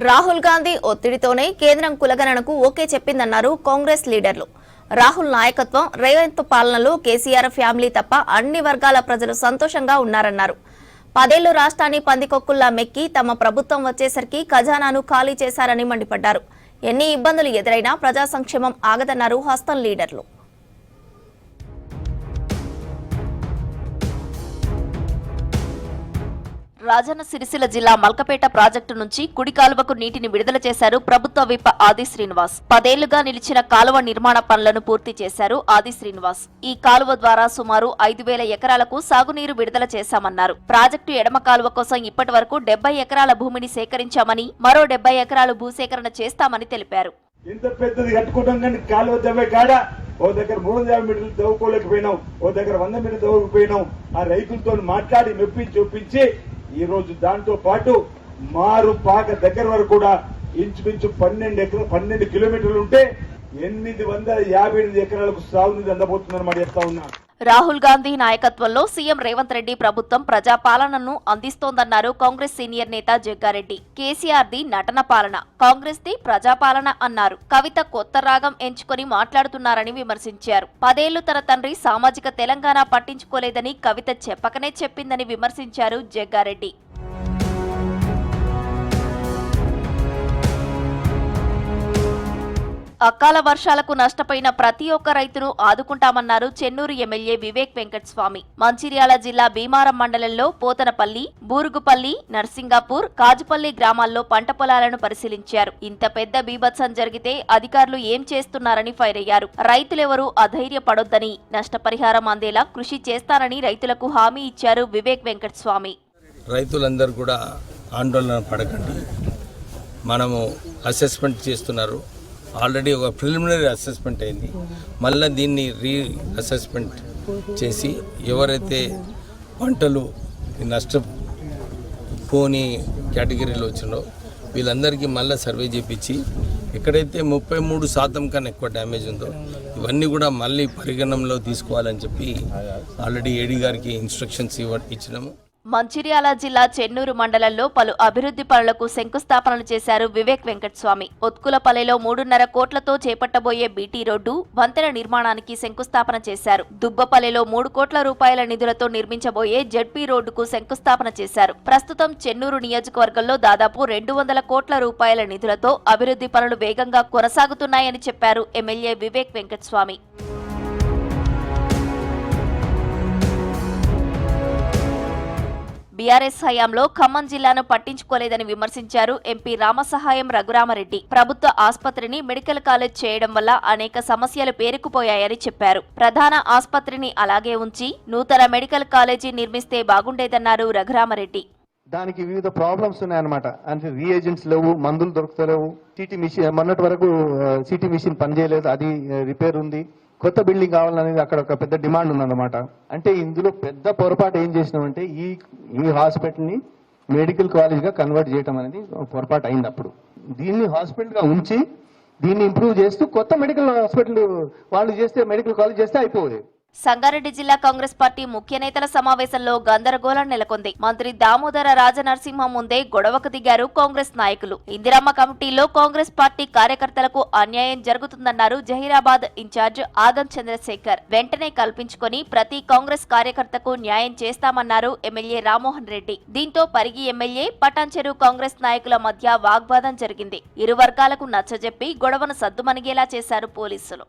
రాహుల్ గాంధీ ఒత్తిడితోనే కేంద్రం కులగణనకు ఓకే చెప్పిందన్నారు కాంగ్రెస్ లీడర్లు. రాహుల్ నాయకత్వం, రేవంత్ పాలనలో కేసీఆర్ ఫ్యామిలీ తప్ప అన్ని వర్గాల ప్రజలు సంతోషంగా ఉన్నారన్నారు. 10 ఏళ్లు రాష్ట్రాన్ని పందికొక్కుల్లా మెక్కి తమ ప్రభుత్వం వచ్చేసరికి ఖజానాను ఖాళీ చేశారని మండిపడ్డారు. ఎన్ని ఇబ్బందులు ఎదురైనా ప్రజా సంక్షేమం ఆగదన్నారు హస్తం లీడర్లు. రాజన్న సిరిసిల్ల జిల్లా మల్కపేట ప్రాజెక్టు నుంచి కుడి కాలువకు నీటిని విడుదల చేశారు ప్రభుత్వ విప్ ఆది శ్రీనివాస్. 10 ఏళ్లుగా నిలిచిన కాలువ నిర్మాణ పనులను పూర్తి చేశారు ఆది శ్రీనివాస్. ఈ కాలువ ద్వారా సుమారు 5,000 ఎకరాలకు సాగునీరు విడుదల చేశామన్నారు. ప్రాజెక్టు ఎడమ కాలువ కోసం ఇప్పటి వరకు 70 ఎకరాల భూమిని సేకరించామని, మరో 70 ఎకరాలు భూసేకరణ చేస్తామని తెలిపారు. ఇంత పెద్దది కట్టుకుంటాం కానీ కాలువ దవ్వే కాడ ఓ దగ్గర 350 మీటర్లు దవ్వుకోలేకపోయినాం, ఓ దగ్గర 100 మీటర్లు దవ్వకపోయినాం. ఆ రైతులతో మాట్లాడి మెప్పించి ఈ రోజు దాంతో పాటు మారు పాక దగ్గర వరకు కూడా ఇంచుమించు 12 కిలోమీటర్లు ఉంటే 858 ఎకరాలకు సాగునీరు అందబోతుందని చెప్తా ఉన్నా. రాహుల్ గాంధీ నాయకత్వంలో సీఎం రేవంత్ రెడ్డి ప్రభుత్వం ప్రజాపాలనను అందిస్తోందన్నారు కాంగ్రెస్ సీనియర్ నేత జగ్గారెడ్డి. కేసీఆర్ది నటన పాలన, కాంగ్రెస్ది ప్రజాపాలన అన్నారు. కవిత కొత్త రాగం ఎంచుకొని మాట్లాడుతున్నారని విమర్శించారు. 10 ఏళ్లు తన తండ్రి సామాజిక తెలంగాణ పట్టించుకోలేదని కవిత చెప్పకనే చెప్పిందని విమర్శించారు జగ్గారెడ్డి. అకాల వర్షాలకు నష్టపోయిన ప్రతి ఒక్క రైతును ఆదుకుంటామన్నారు చెన్నూరు ఎమ్మెల్యే వివేక్ వెంకటస్వామి. మంచిర్యాల జిల్లా భీమారం మండలంలో పోతనపల్లి, బూరుగుపల్లి, నర్సింగాపూర్, కాజుపల్లి గ్రామాల్లో పంట పొలాలను పరిశీలించారు. ఇంత పెద్ద బీభత్సం జరిగితే అధికారులు ఏం చేస్తున్నారని ఫైర్ అయ్యారు. రైతులెవరూ అధైర్యపడొద్దని, నష్టపరిహారం అందేలా కృషి చేస్తారని రైతులకు హామీ ఇచ్చారు వివేక్ వెంకటస్వామి. రైతులందరూ కూడా ఆందోళన పడకండి, మనము అసెస్మెంట్ చేస్తున్నారు. ఆల్రెడీ ఒక ప్రిలిమినరీ అసెస్మెంట్ అయింది, మళ్ళీ దీన్ని అసెస్మెంట్ చేసి ఎవరైతే పంటలు నష్టపోని కేటగిరీలో వచ్చినో వీళ్ళందరికీ మళ్ళీ సర్వే చేయించి ఎక్కడైతే 33% కన్నా ఎక్కువ డ్యామేజ్ ఉందో ఇవన్నీ కూడా మళ్ళీ పరిగణనలో తీసుకోవాలని చెప్పి ఆల్రెడీ ఏడీ గారికి ఇన్స్ట్రక్షన్స్ ఇచ్చినాము. మంచిర్యాల జిల్లా చెన్నూరు మండలంలో పలు అభివృద్ధి పనులకు శంకుస్థాపనలు చేశారు వివేక్ వెంకటస్వామి. ఒత్కులపల్లెలో 3.5 కోట్లతో చేపట్టబోయే బీటీ రోడ్డు, వంతెన నిర్మాణానికి శంకుస్థాపన చేశారు. దుబ్బపల్లెలో 3 కోట్ల రూపాయల నిధులతో నిర్మించబోయే జడ్పీ రోడ్డుకు శంకుస్థాపన చేశారు. ప్రస్తుతం చెన్నూరు నియోజకవర్గంలో దాదాపు 200 కోట్ల రూపాయల నిధులతో అభివృద్ధి పనులు వేగంగా కొనసాగుతున్నాయని చెప్పారు ఎమ్మెల్యే వివేక్ వెంకటస్వామి. బీఆర్ఎస్ హయాంలో ఖమ్మం జిల్లాను పట్టించుకోలేదని విమర్శించారు ఎంపీ రామసహాయం రఘురామరెడ్డి. ప్రభుత్వ ఆసుపత్రిని మెడికల్ కాలేజ్ చేయడం వల్ల అనేక సమస్యలు పేరుకుపోయాయని చెప్పారు. ప్రధాన ఆసుపత్రిని అలాగే ఉంచి నూతన మెడికల్ కాలేజీ నిర్మిస్తే బాగుండేదన్నారు రఘురామరెడ్డి. దానికి వివిధ ప్రాబ్లమ్స్ ఉన్నాయన్నమాట. అంటే రీఏజెంట్స్ లేవు, మందులు దొరుకుతలేవు, సిటీ మిషన్ మొన్నటి వరకు సిటీ మిషన్ పనిచేయలేదు, అది రిపేర్ ఉంది. కొత్త బిల్డింగ్ కావాలనేది అక్కడ ఒక పెద్ద డిమాండ్ ఉందన్నమాట. అంటే ఇందులో పెద్ద పొరపాటు ఏం చేసినామంటే ఈ హాస్పిటల్ని మెడికల్ కాలేజ్గా కన్వర్ట్ చేయడం అనేది పొరపాటు అయింది. అప్పుడు దీన్ని హాస్పిటల్గా ఉంచి దీన్ని ఇంప్రూవ్ చేస్తూ కొత్త మెడికల్ హాస్పిటల్ వాళ్ళు చేస్తే మెడికల్ కాలేజ్ చేస్తే అయిపోదు. సంగారెడ్డి జిల్లా కాంగ్రెస్ పార్టీ ముఖ్య నేతల సమావేశంలో గందరగోళం నెలకొంది. మంత్రి దామోదర రాజనరసింహ ముందే గొడవకు దిగారు కాంగ్రెస్ నాయకులు. ఇందిరమ్మ కమిటీలో కాంగ్రెస్ పార్టీ కార్యకర్తలకు అన్యాయం జరుగుతుందన్నారు జహీరాబాద్ ఇన్ఛార్జ్ ఆగం చంద్రశేఖర్. వెంటనే కల్పించుకొని ప్రతి కాంగ్రెస్ కార్యకర్తకు న్యాయం చేస్తామన్నారు ఎమ్మెల్యే రామ్మోహన్ రెడ్డి. దీంతో పరిగి ఎమ్మెల్యే, పటాన్చెరు కాంగ్రెస్ నాయకుల మధ్య వాగ్వాదం జరిగింది. ఇరు వర్గాలకు నచ్చజెప్పి గొడవను సద్దుమణిగేలా చేశారు పోలీసులు.